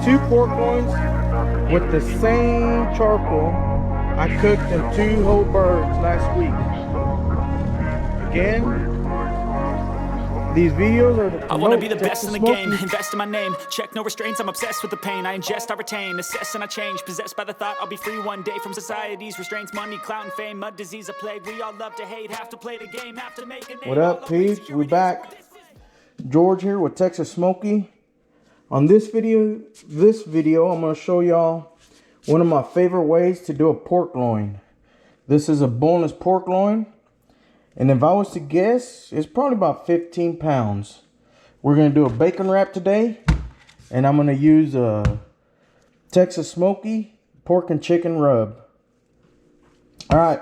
2 pork loins with the same charcoal I cooked in 2 whole birds last week. Again, these videos are to promote I wanna be the best in the game, TxSmky. invest in my name. Check no restraints, I'm obsessed with the pain. I ingest, I retain, assess and I change. Possessed by the thought I'll be free one day from society's restraints. Money, clout and fame, mud, disease, a plague. We all love to hate, have to play the game, have to make a name. What up, peeps? We back. George here with TxSmky. On this video, I'm gonna show y'all one of my favorite ways to do a pork loin. This is a boneless pork loin. And if I was to guess, it's probably about 15 pounds. We're going to do a bacon wrap today. And I'm going to use a TxSmky pork and chicken rub. Alright,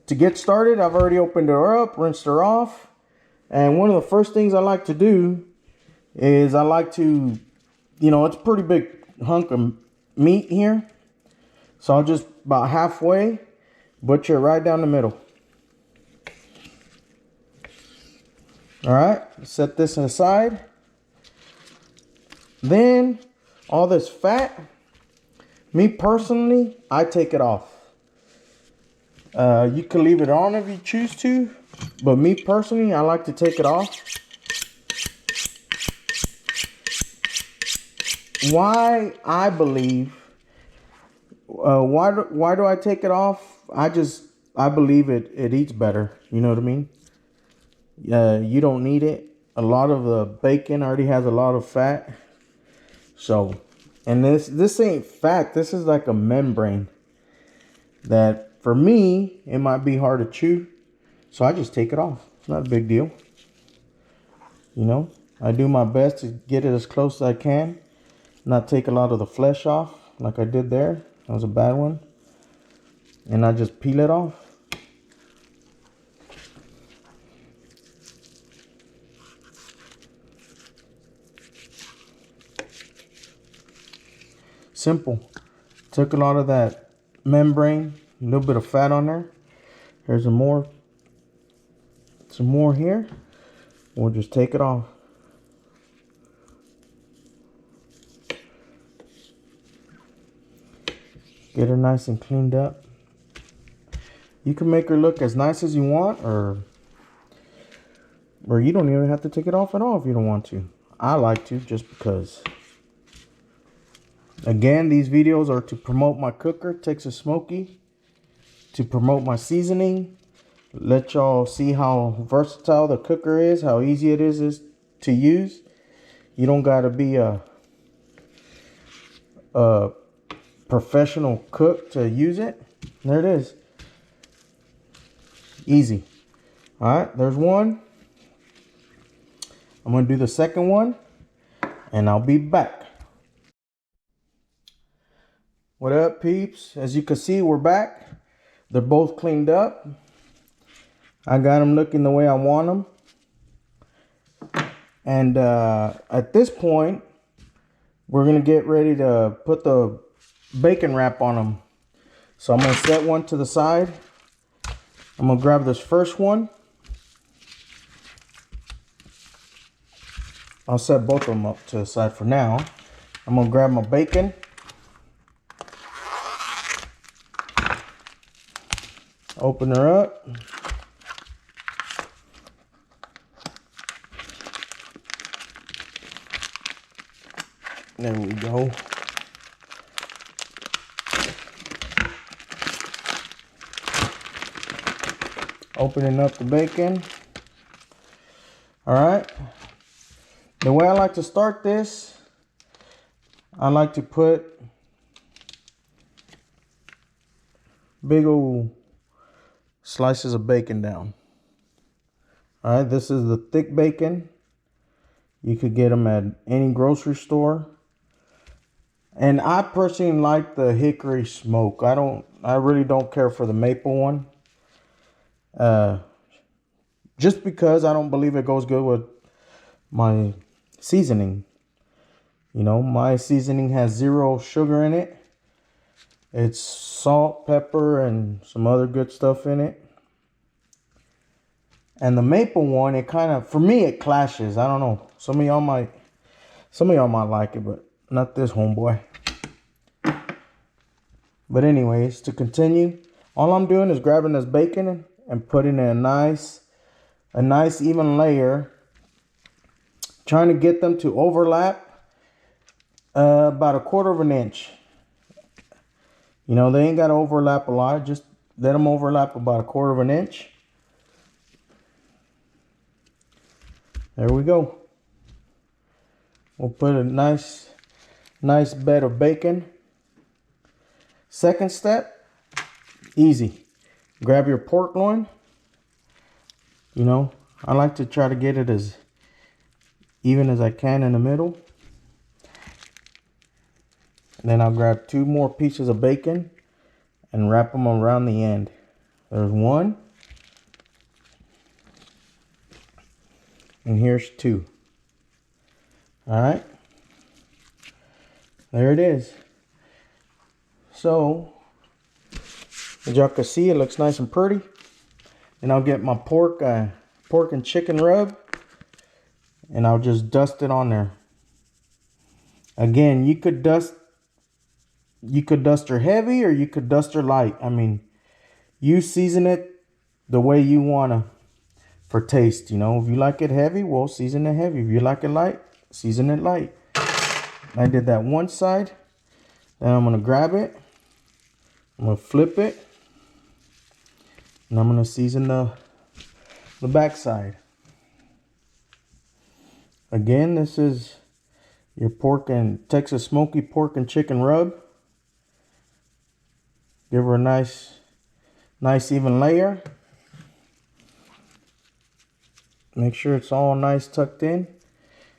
to get started, I've already opened her up, rinsed her off. And one of the first things I like to do is I like to, it's a pretty big hunk of meat here. So I'll just about halfway butcher it right down the middle. Alright, set this aside. Then, all this fat, me personally, I take it off. You can leave it on if you choose to, but me personally, I like to take it off. Why I believe, why do I take it off? I believe it eats better, you know what I mean? You don't need it. A lot of the bacon already has a lot of fat. So, and this ain't fat. This is like a membrane that for me, it might be hard to chew. So I just take it off. It's not a big deal. I do my best to get it as close as I can. Not take a lot of the flesh off like I did there. That was a bad one. And I just peel it off. Simple. Took a lot of that membrane, a little bit of fat on there. Here's some more here. We'll just take it off. Get her nice and cleaned up. You can make her look as nice as you want, or you don't even have to take it off at all if you don't want to. I like to, just because. Again, these videos are to promote my cooker, TxSmky, to promote my seasoning, let y'all see how versatile the cooker is, how easy it is to use. You don't gotta be a professional cook to use it. There it is. Easy. Alright, there's one. I'm gonna do the second one, and I'll be back. What up, peeps? As you can see, we're back. They're both cleaned up. I got them looking the way I want them. And at this point, we're going to get ready to put the bacon wrap on them. So I'm going to set one to the side. I'm going to grab this first one. I'll set both of them up to the side for now. I'm going to grab my bacon. Open her up. There we go. Opening up the bacon. All right. The way I like to start this, I like to put big old slices of bacon down. All right, this is the thick bacon. You could get them at any grocery store. And I personally like the hickory smoke. I really don't care for the maple one. Just because I don't believe it goes good with my seasoning. My seasoning has 0 sugar in it. It's salt, pepper, and some other good stuff in it. And the maple one, it kind of, for me, it clashes. I don't know. Some of y'all might like it, but not this homeboy. But anyways, to continue, all I'm doing is grabbing this bacon and putting in a nice even layer, trying to get them to overlap about 1/4 of an inch. You know, they ain't got to overlap a lot, just let them overlap about 1/4 of an inch. There we go. We'll put a nice bed of bacon. Second step, easy. Grab your pork loin. You know, I like to try to get it as even as I can in the middle. And then I'll grab 2 more pieces of bacon and wrap them around the end. There's 1. And here's 2. All right. There it is. So, as y'all can see, it looks nice and pretty. And I'll get my pork and chicken rub, and I'll just dust it on there. Again, you could dust her heavy or you could dust her light. I mean, you season it the way you wanna for taste. You know, if you like it heavy, well, season it heavy. If you like it light, season it light. I did that one side. Then I'm gonna grab it. I'm gonna flip it, and I'm gonna season the back side. Again, this is your pork and TxSmky pork and chicken rub. Give her a nice even layer. Make sure it's all nice tucked in.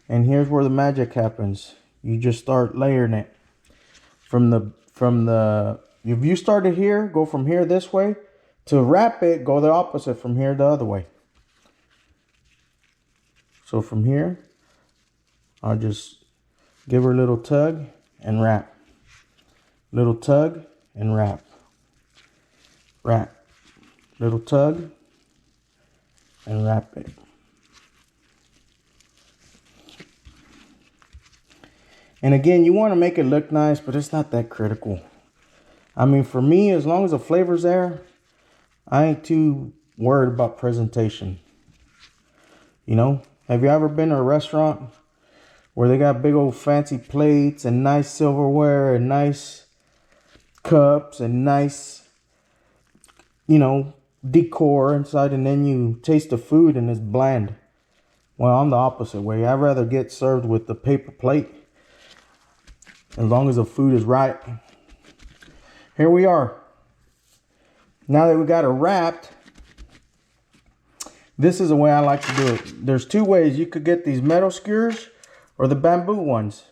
And here's where the magic happens. You just start layering it from the if you started here, go from here this way. To wrap it, go the opposite, from here the other way. So from here, I'll just give her a little tug and wrap. Little tug and wrap. Wrap. Little tug and wrap it. And again, you want to make it look nice, but it's not that critical. I mean, for me, as long as the flavor's there, I ain't too worried about presentation. You know, have you ever been to a restaurant where they got big old fancy plates and nice silverware and nice cups and nice, you know, decor inside, and then you taste the food and it's bland? Well, I'm the opposite way. I'd rather get served with the paper plate as long as the food is right. Here we are. Now that we got it wrapped, this is the way I like to do it. There's 2 ways. You could get these metal skewers or the bamboo ones.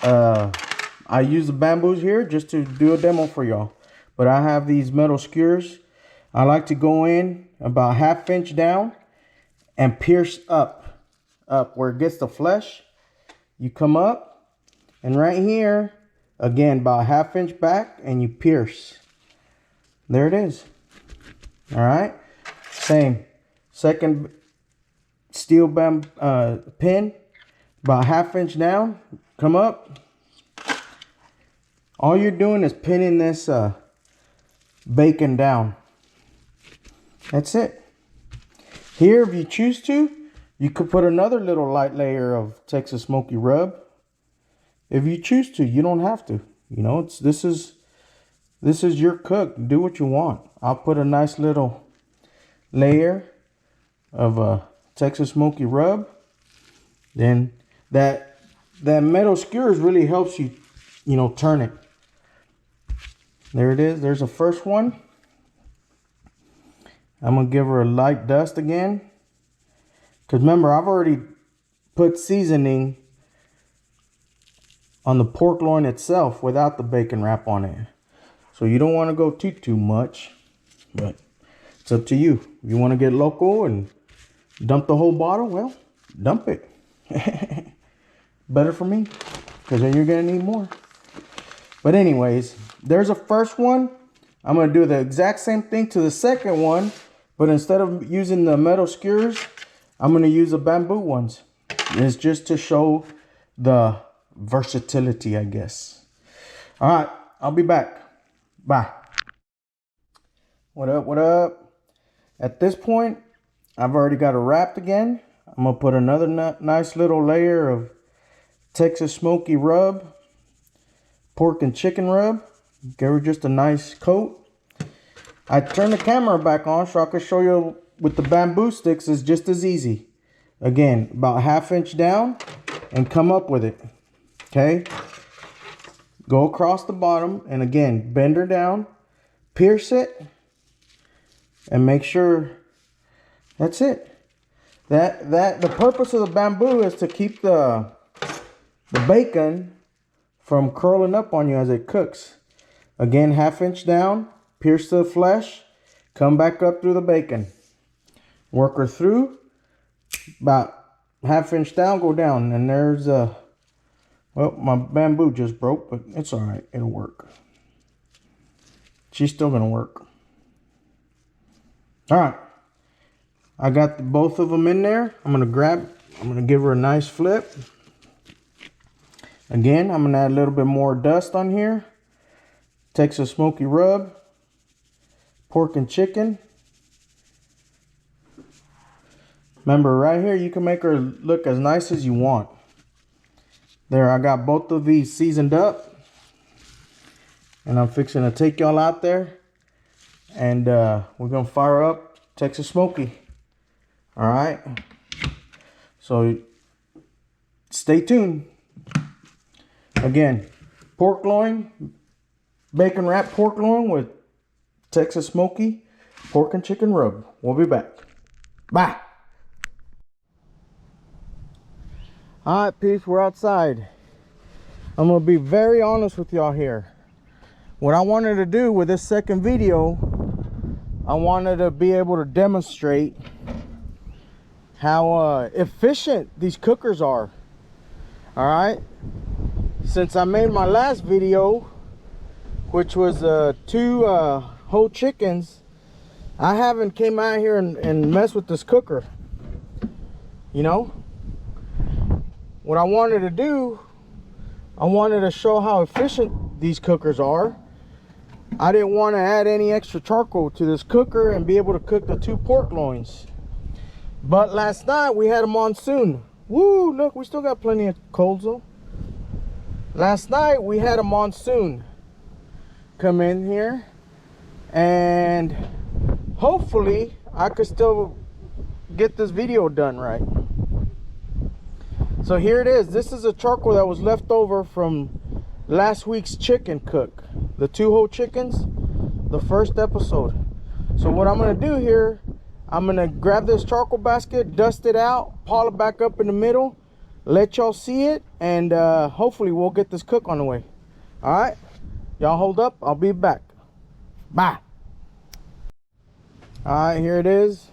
I use the bamboos here just to do a demo for y'all. But I have these metal skewers. I like to go in about 1/2 inch down and pierce up where it gets the flesh. You come up, and right here, again, about 1/2 inch back, and you pierce. There it is. All right. Same. Second steel pin, about 1/2 inch down. Come up. All you're doing is pinning this bacon down. That's it. Here, if you choose to, you could put another little light layer of TxSmky rub. If you choose to, you don't have to. You know, this is your cook. Do what you want. I'll put a nice little layer of TxSmky rub. Then that metal skewers really helps you, you know, turn it. There it is. There's the first one. I'm gonna give her a light dust again, because remember, I've already put seasoning on the pork loin itself without the bacon wrap on it. So you don't want to go too much, but it's up to you. If you want to get local and dump the whole bottle, well, dump it. Better for me, because then you're gonna need more. But anyways, there's a first one. I'm gonna do the exact same thing to the second one, but instead of using the metal skewers, I'm gonna use the bamboo ones. And it's just to show the versatility, I guess. All right, I'll be back. Bye. What up, what up? At this point, I've already got it wrapped again. I'm gonna put another nice little layer of TxSmky rub, pork and chicken rub. Give her just a nice coat. I turned the camera back on so I could show you with the bamboo sticks is just as easy. Again, about 1/2 inch down and come up with it. Okay? Go across the bottom and again, bend her down, pierce it, and make sure that's it. The purpose of the bamboo is to keep the bacon from curling up on you as it cooks. Again, 1/2 inch down, pierce the flesh, come back up through the bacon. Work her through, about 1/2 inch down, go down, and there's well, my bamboo just broke, but it's all right, it'll work. She's still gonna work. All right, I got both of them in there. I'm gonna give her a nice flip. Again, I'm gonna add a little bit more dust on here. TxSmky rub, pork and chicken. Remember, right here, you can make her look as nice as you want. There, I got both of these seasoned up. And I'm fixing to take y'all out there. And we're going to fire up TxSmky. All right. So, stay tuned. Again, pork loin, bacon wrapped pork loin with TxSmky pork and chicken rub. We'll be back. Bye. All right, peeps, we're outside. I'm gonna be very honest with y'all here. What I wanted to do with this second video, I wanted to be able to demonstrate how efficient these cookers are. All right. Since I made my last video, which was 2 whole chickens, I haven't came out here and messed with this cooker. You know, what I wanted to do, I wanted to show how efficient these cookers are. I didn't want to add any extra charcoal to this cooker and be able to cook the 2 pork loins. But last night we had a monsoon. Woo, look, we still got plenty of coals though. Last night we had a monsoon come in here, and hopefully I could still get this video done right. So here it is. This is a charcoal that was left over from last week's chicken cook, the 2 whole chickens, the first episode. So what I'm gonna do here, I'm gonna grab this charcoal basket, dust it out, pile it back up in the middle, let y'all see it, and hopefully we'll get this cook on the way. All right, y'all hold up, I'll be back. Bye. All right, here it is.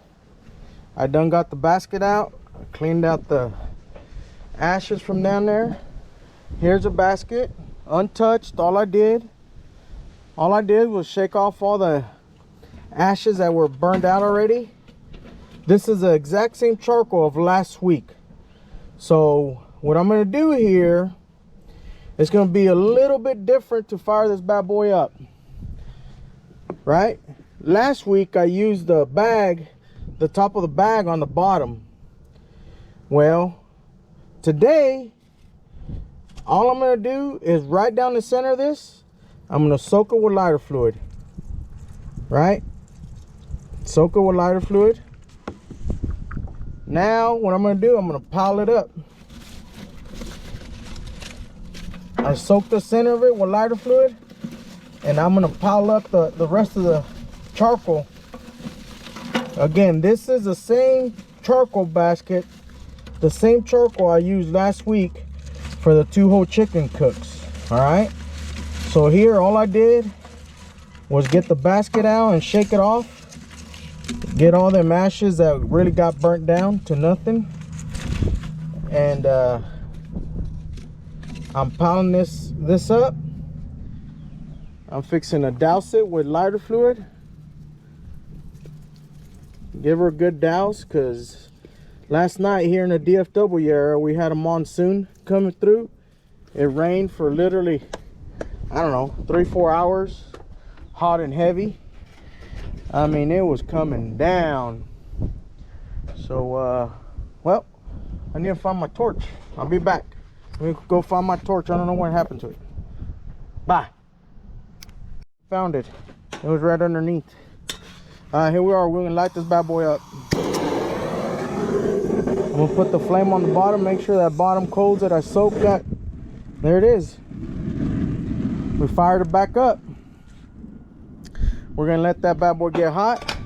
I done got the basket out. I cleaned out the ashes from down there. Here's a basket, untouched. All I did was shake off all the ashes that were burned out already. This is the exact same charcoal of last week. So what I'm going to do here is going to be a little bit different to fire this bad boy up. Right? Last week I used the bag, the top of the bag on the bottom. Well, today all I'm going to do is right down the center of this, I'm going to soak it with lighter fluid. Right? Soak it with lighter fluid. Now what I'm going to do, I'm going to pile it up. I soak the center of it with lighter fluid, and I'm going to pile up the rest of the charcoal. Again, this is the same charcoal basket, the same charcoal I used last week for the 2 whole chicken cooks. All right, so here all I did was get the basket out and shake it off, get all them ashes that really got burnt down to nothing, and I'm piling this up. I'm fixing to douse it with lighter fluid. Give her a good douse, because last night here in the DFW area we had a monsoon coming through, It rained for literally, I don't know, 3-4 hours, hot and heavy. I mean, it was coming down. So well, I need to find my torch. I'll be back. Let me go find my torch. I don't know what happened to it. Bye. Found it. It was right underneath. Here we are. We're gonna light this bad boy up. I'm gonna put the flame on the bottom, make sure that bottom coals that I soaked that. There it is. We fired it back up. We're gonna let that bad boy get hot.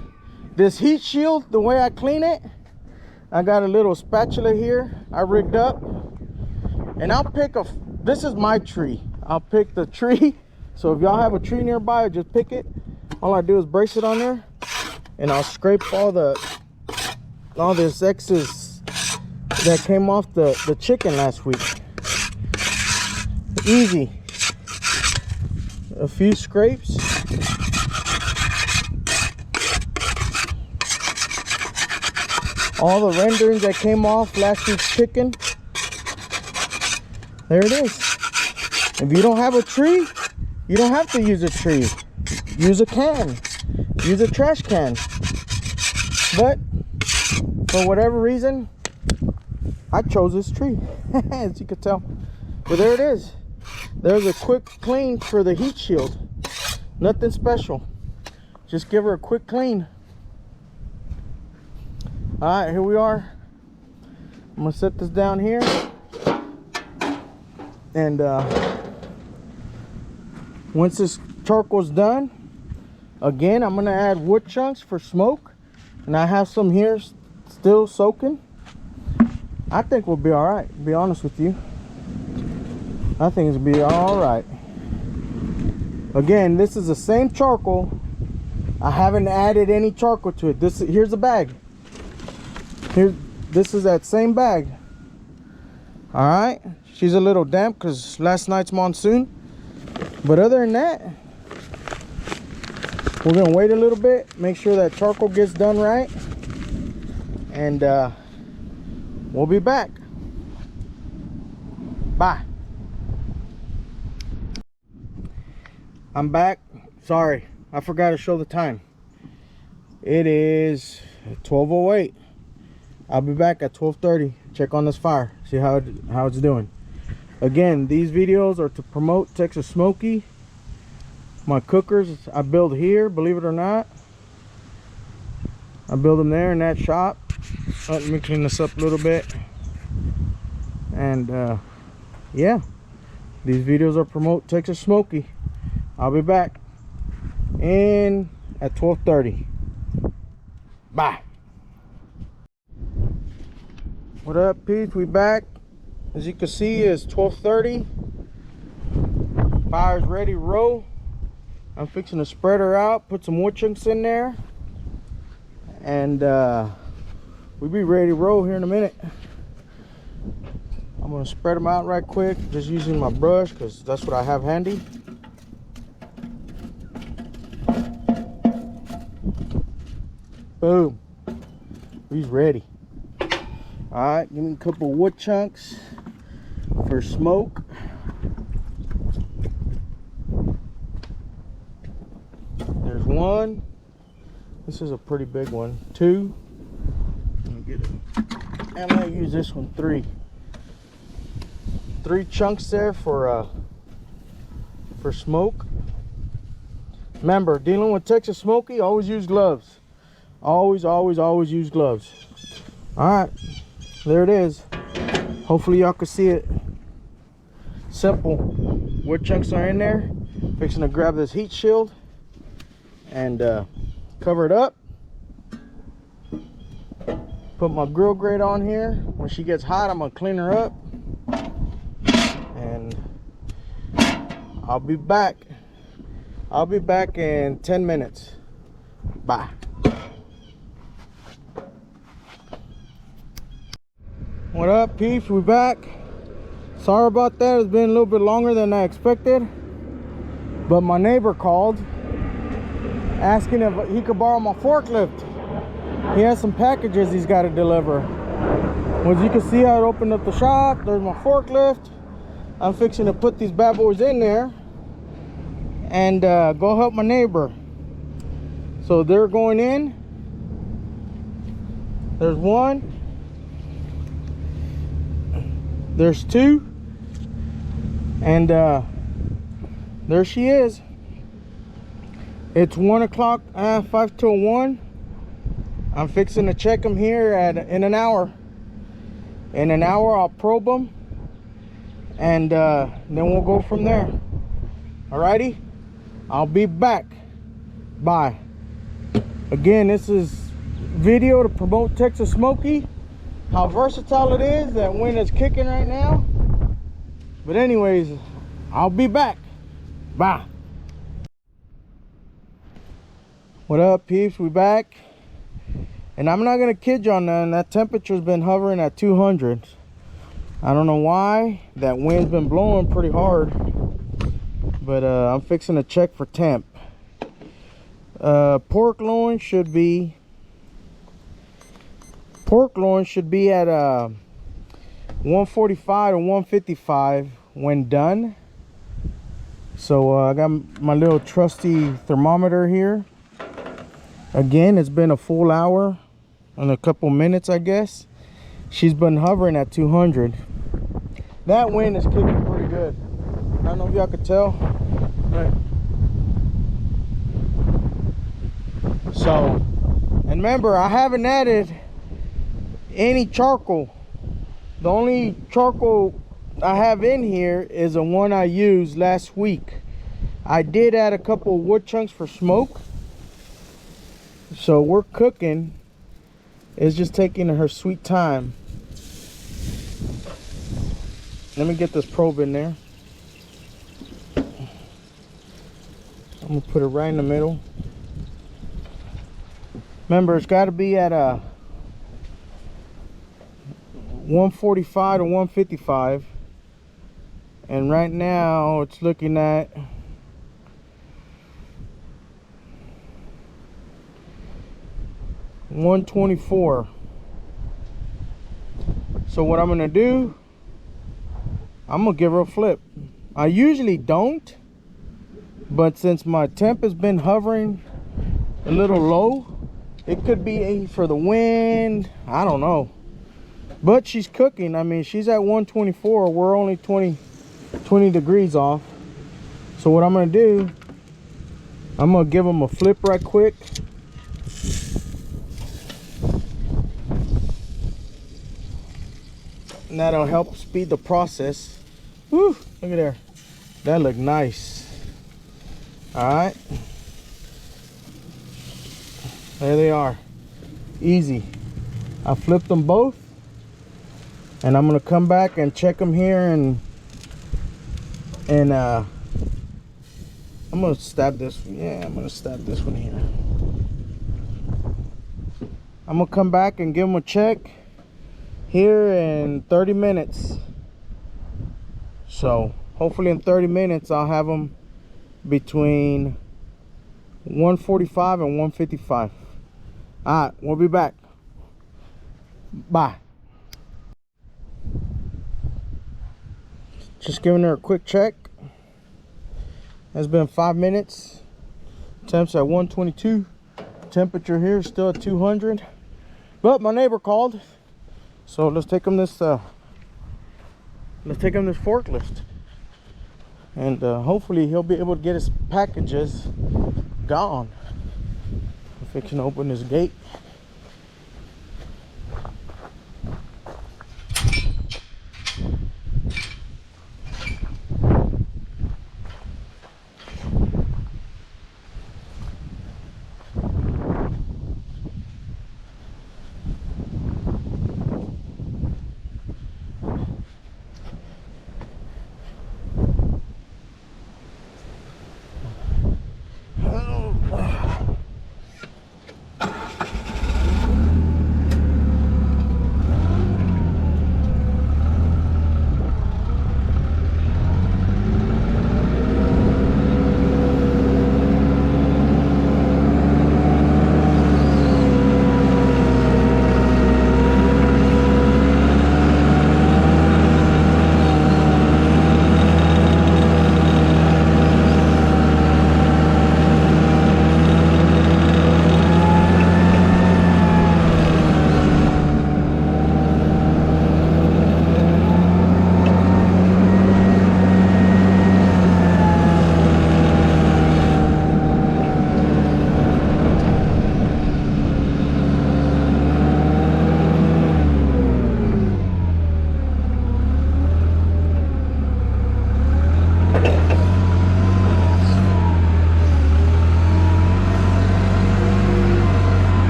This heat shield, the way I clean it, I got a little spatula here I rigged up, and I'll pick this is my tree. I'll pick the tree. So if y'all have a tree nearby, just pick it. All I do is brace it on there, and I'll scrape all this excess that came off the chicken last week. Easy. A few scrapes. All the renderings that came off last week's chicken. There it is. If you don't have a tree, you don't have to use a tree. Use a can. Use a trash can. But for whatever reason, I chose this tree, as you can tell. But there it is. There's a quick clean for the heat shield. Nothing special. Just give her a quick clean. All right, here we are. I'm gonna set this down here. And once this charcoal's done, again, I'm gonna add wood chunks for smoke. And I have some here still soaking. I think we'll be all right, to be honest with you. I think it's be all right. Again, this is the same charcoal. I haven't added any charcoal to it. Here's a bag. This is that same bag. All right. She's a little damp because last night's monsoon. But other than that, we're gonna wait a little bit, make sure that charcoal gets done right, and we'll be back. Bye. I'm back. Sorry, I forgot to show the time. It is 12:08. I'll be back at 12:30. Check on this fire, see how it's doing. Again, these videos are to promote TxSmky. My cookers I build here, believe it or not. I build them there in that shop. Let me clean this up a little bit. And yeah, these videos are promote TxSmky. I'll be back at 12:30. Bye. What up, Peeps? We back. As you can see, it's 12:30. Fire's ready to roll. I'm fixing to spread her out, put some wood chunks in there, and we'll be ready to roll here in a minute. I'm gonna spread them out right quick, just using my brush because that's what I have handy. Boom. He's ready. All right, give me a couple wood chunks for smoke. There's one. This is a pretty big one. Two. Let me get it. And I'm gonna use this one. Three chunks there for smoke. Remember, dealing with TxSmky, always use gloves. Always use gloves. All right, there it is. Hopefully y'all can see it. Simple. Wood chunks are in there. Fixing to grab this heat shield and cover it up. Put my grill grate on here. When she gets hot, I'm gonna clean her up, and I'll be back. I'll be back in 10 minutes. Bye. What up, Peeps? We back. Sorry about that. It's been a little bit longer than I expected, but my neighbor called asking if he could borrow my forklift. He has some packages he's got to deliver. As you can see, I opened up the shop. There's my forklift. I'm fixing to put these bad boys in there and go help my neighbor. So they're going in. There's one. There's two. And there she is. It's 1 o'clock, 5 till 1. I'm fixing to check them here in an hour. In an hour, I'll probe them, and then we'll go from there. Alrighty, I'll be back. Bye. Again, this is video to promote TxSmky, how versatile it is. That wind is kicking right now. But anyways, I'll be back. Bye. What up, peeps? We back. And I'm not gonna kid you on that. That temperature's been hovering at 200. I don't know why. That wind's been blowing pretty hard. But I'm fixing to check for temp. Pork loin should be at 145 to 155 when done. So I got my little trusty thermometer here. Again, it's been a full hour and a couple minutes, I guess. She's been hovering at 200. That wind is kicking pretty good. I don't know if y'all could tell, but so, and remember, I haven't added any charcoal. The only charcoal I have in here is the one I used last week. I did add a couple wood chunks for smoke. So we're cooking. It's just taking her sweet time. Let me get this probe in there. I'm gonna put it right in the middle. Remember, it's got to be at 145 to 155. And right now it's looking at 124. So what I'm gonna do, I'm gonna give her a flip. I usually don't, but since my temp has been hovering a little low, it could be for the wind, I don't know. But she's cooking. I mean, she's at 124. We're only 20 degrees off. So what I'm gonna do, I'm gonna give them a flip right quick. And that'll help speed the process. Woo, look at there. That looked nice. All right. There they are. Easy. I flipped them both. And I'm gonna come back and check them here and I'm gonna stab this. Yeah, I'm gonna stab this one here. I'm gonna come back and give them a check here in 30 minutes. So hopefully in 30 minutes I'll have them between 145 and 155. All right, we'll be back. Bye. Just giving her a quick check. It's been 5 minutes. Temps at 122. Temperature here is still at 200. But my neighbor called. So let's take him this forklift, and hopefully he'll be able to get his packages gone. If it can open this gate.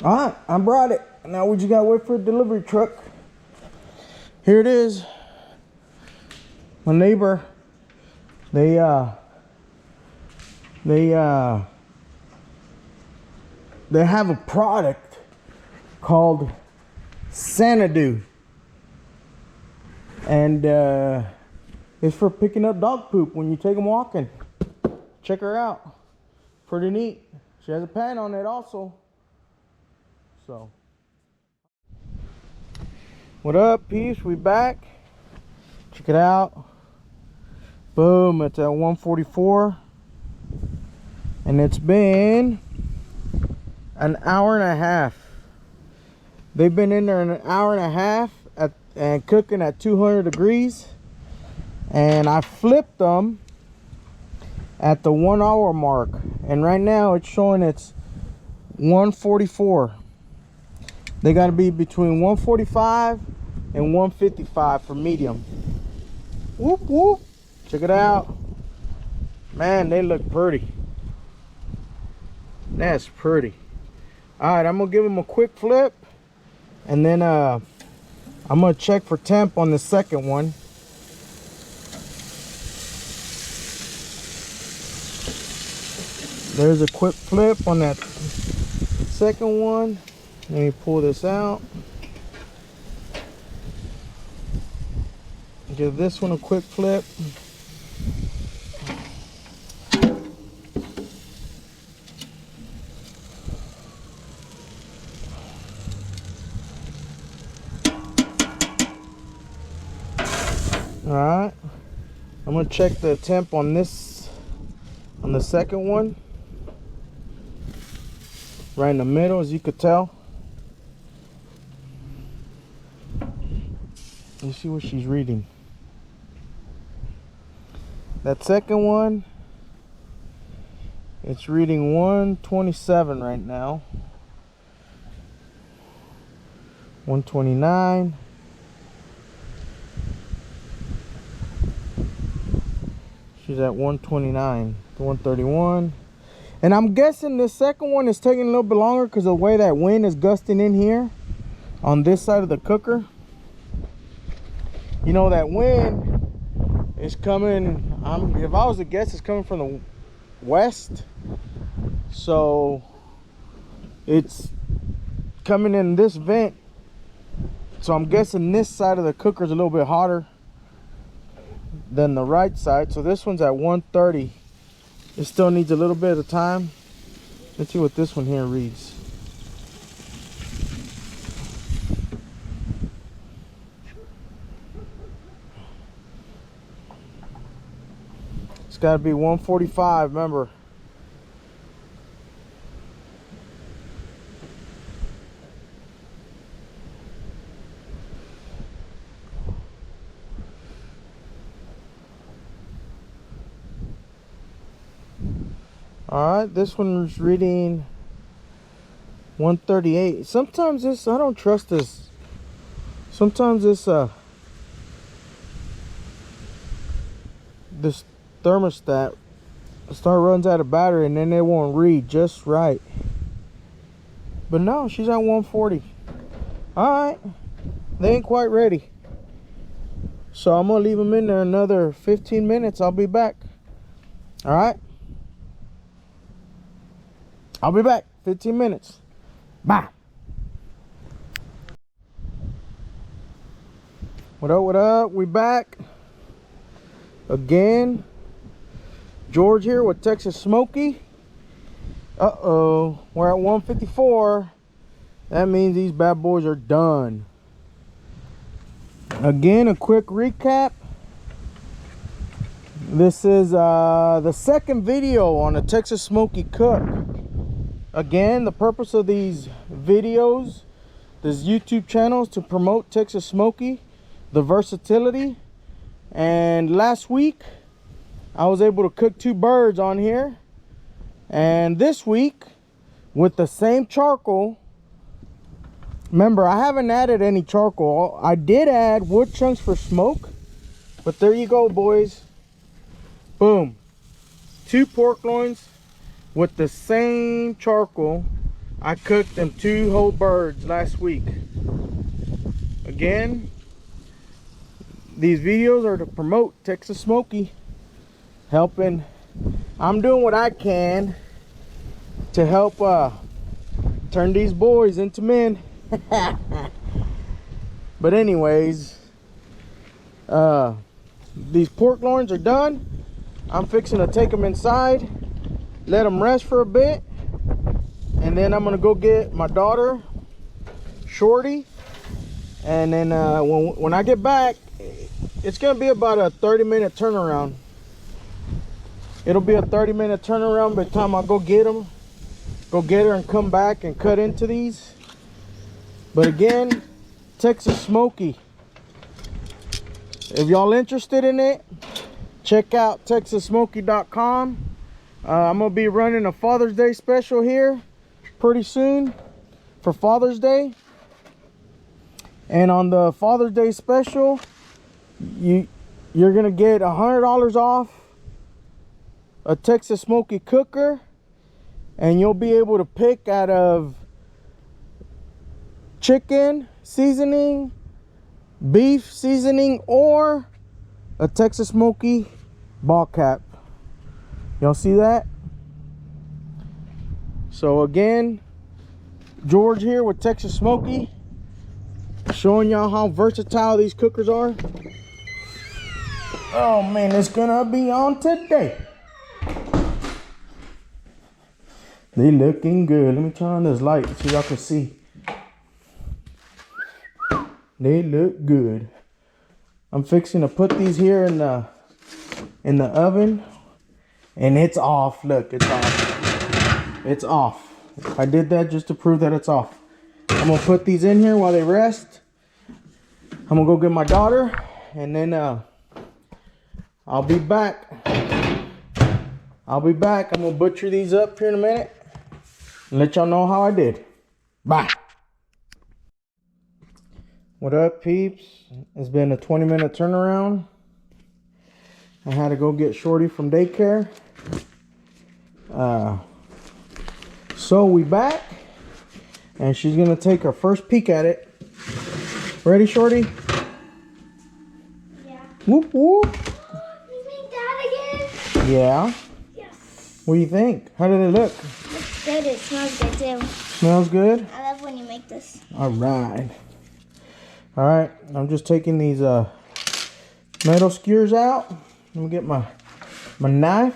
All right, I brought it. Now we just gotta wait for a delivery truck. Here it is. My neighbor, they have a product called Xanadu, and it's for picking up dog poop when you take them walking. Check her out, pretty neat. She has a pan on it also. So, what up, Peeps? We back. Check it out. Boom, it's at 1:44, and it's been an hour and a half. They've been in there an hour and a half and cooking at 200 degrees, and I flipped them at the 1 hour mark, and right now it's showing it's 1:44. They got to be between 145 and 155 for medium. Whoop whoop. Check it out. Man, they look pretty. That's pretty. All right, I'm gonna give them a quick flip, and then I'm gonna check for temp on the second one. There's a quick flip on that second one. Let me pull this out. Give this one a quick flip. All right, I'm gonna check the temp on this, on the second one, right in the middle, as you could tell. Let's see what she's reading. That second one, it's reading 127 right now. 129. She's at 129 to 131. And I'm guessing the second one is taking a little bit longer because of the way that wind is gusting in here on this side of the cooker. You know, that wind is coming, if I was to guess, it's coming from the west. So it's coming in this vent. So I'm guessing this side of the cooker is a little bit hotter than the right side. So this one's at 130. It still needs a little bit of time. Let's see what this one here reads. It's got to be 145, remember. All right, this one's reading 138. Sometimes this, I don't trust this. Sometimes this this thermostat runs out of battery, and then it won't read just right. But no, she's at 140. All right, they ain't quite ready. So I'm gonna leave them in there another 15 minutes. I'll be back. All right. I'll be back. 15 minutes. Bye. What up, what up? We back again. George here with TxSmky. Uh-oh. We're at 154. That means these bad boys are done. Again, a quick recap. This is the second video on a TxSmky cook. Again, the purpose of these videos, this YouTube channel, is to promote TxSmky, the versatility. And last week, I was able to cook 2 birds on here. And this week, with the same charcoal, remember, I haven't added any charcoal. I did add wood chunks for smoke, but there you go, boys. Boom. 2 pork loins with the same charcoal I cooked them 2 whole birds last week. Again, these videos are to promote TxSmky, helping. I'm doing what I can to help turn these boys into men. But anyways, these pork loins are done. I'm fixing to take them inside, let them rest for a bit, and then I'm gonna go get my daughter Shorty, and then when I get back, it's gonna be about a 30-minute turnaround. It'll be a 30-minute turnaround by the time I go get them, go get her and come back and cut into these. But again, TxSmky, if y'all interested in it, check out TxSmky.com. I'm gonna be running a Father's Day special here pretty soon for Father's Day. And on the Father's Day special, you're gonna get $100 off a TxSmky cooker, and you'll be able to pick out of chicken seasoning, beef seasoning, or a TxSmky ball cap. Y'all see that? So again, George here with TxSmky, showing y'all how versatile these cookers are. Oh man, it's gonna be on today. They looking good. Let me turn on this light so y'all can see. They look good. I'm fixing to put these here in the oven, and it's off. Look, it's off. It's off. I did that just to prove that it's off. I'm gonna put these in here while they rest. I'm gonna go get my daughter, and then I'll be back. I'm gonna butcher these up here in a minute and let y'all know how I did. Bye. What up, peeps? It's been a 20-minute turnaround. I had to go get Shorty from daycare. So we back, and she's gonna take her first peek at it. Ready, Shorty? Yeah. Whoop whoop. You made that again? Yeah. Yes. What do you think? How did it look? Looks good. It smells good too. Smells good? I love when you make this. All right. All right, I'm just taking these metal skewers out. Let me get my knife.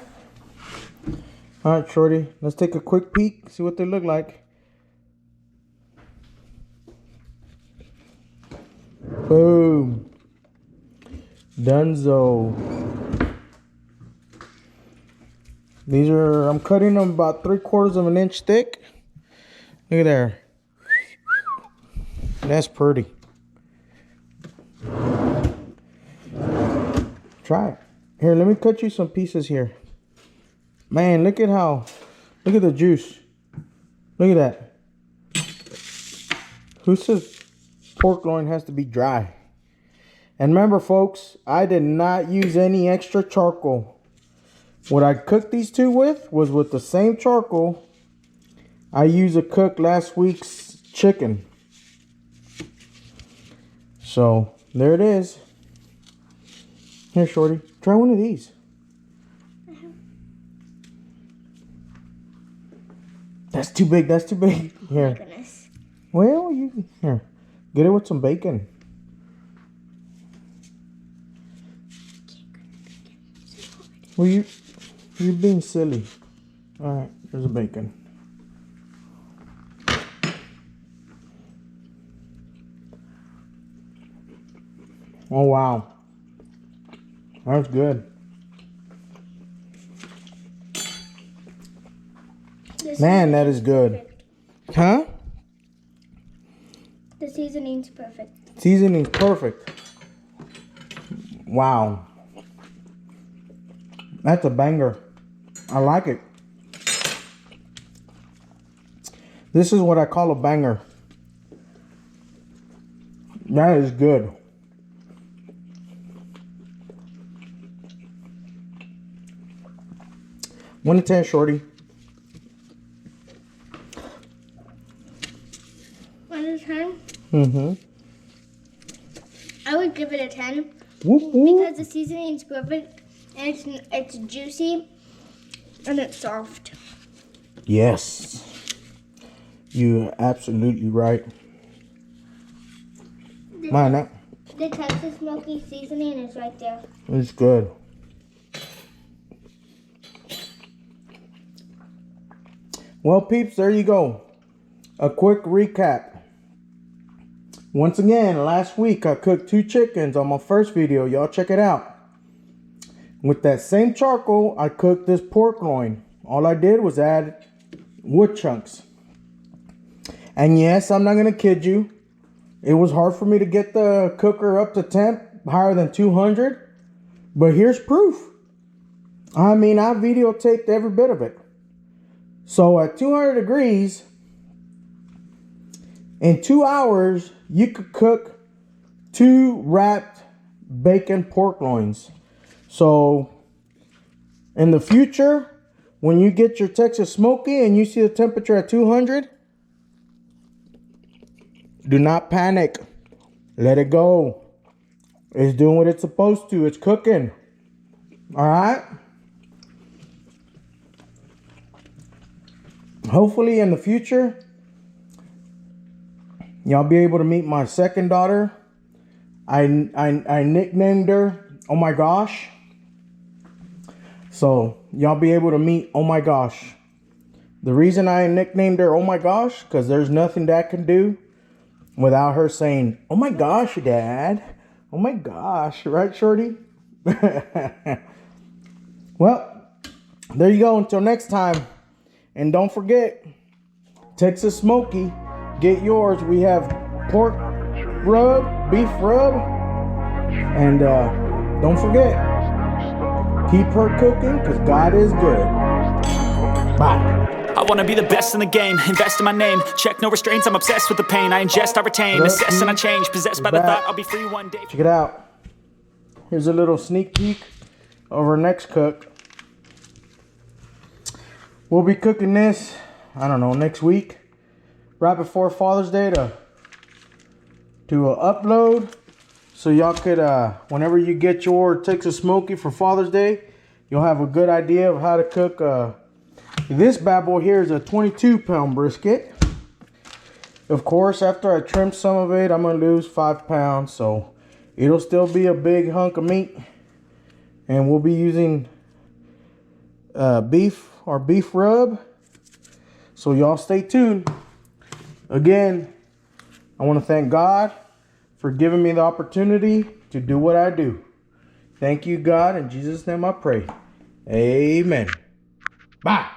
All right, Shorty, let's take a quick peek, see what they look like. Boom. Dunzo. These are, I'm cutting them about 3/4 of an inch thick. Look at there. That's pretty. Try it. Here, let me cut you some pieces here. Man, look at the juice. Look at that. Who says pork loin has to be dry? And remember, folks, I did not use any extra charcoal. What I cooked these two with was with the same charcoal I used to cook last week's chicken. So, there it is. Here, Shorty, try one of these. That's too big, that's too big. Here. Oh my goodness. Well, you, here, get it with some bacon. Well, you're being silly. All right, there's a bacon. Oh, wow. That's good. Man, that is good. Perfect. Huh? The seasoning's perfect. Seasoning's perfect. Wow. That's a banger. I like it. This is what I call a banger. That is good. 1 to 10, Shorty. 10, Mm-hmm. I would give it a 10 Whoop, whoop. because the seasoning is perfect and it's juicy and it's soft. Yes. You're absolutely right. Mine, The TxSmky seasoning is right there. it's good. Well, peeps, there you go. A quick recap. Once again, last week I cooked 2 chickens on my first video. Y'all check it out. With that same charcoal, I cooked this pork loin. All I did was add wood chunks. And yes, I'm not going to kid you. It was hard for me to get the cooker up to temp higher than 200. But here's proof. I mean, I videotaped every bit of it. So at 200 degrees, in 2 hours, you could cook 2 wrapped bacon pork loins. So in the future, when you get your TxSmky and you see the temperature at 200, do not panic. Let it go. It's doing what it's supposed to. It's cooking. All right? Hopefully in the future, y'all be able to meet my second daughter. I nicknamed her Oh My Gosh. So y'all be able to meet Oh My Gosh. The reason I nicknamed her Oh My Gosh, because there's nothing that can do without her saying, "Oh my gosh, Dad. Oh my gosh." Right, Shorty? Well, there you go. Until next time. And don't forget, TxSmky, get yours. We have pork rub, beef rub. And don't forget, keep her cooking because God is good. Bye. I wanna be the best in the game, invest in my name. Check no restraints, I'm obsessed with the pain. I ingest, I retain, assess and I change. Possessed by the thought I'll be free one day. Check it out. Here's a little sneak peek of our next cook. We'll be cooking this, I don't know, next week. Right before Father's Day to upload. So y'all could, whenever you get your TxSmky for Father's Day, you'll have a good idea of how to cook. This bad boy here is a 22-pound brisket. Of course, after I trim some of it, I'm going to lose 5 pounds. So it'll still be a big hunk of meat. And we'll be using beef or beef rub. So y'all stay tuned. Again, I want to thank God for giving me the opportunity to do what I do. Thank you, God. In Jesus' name I pray. Amen. Bye.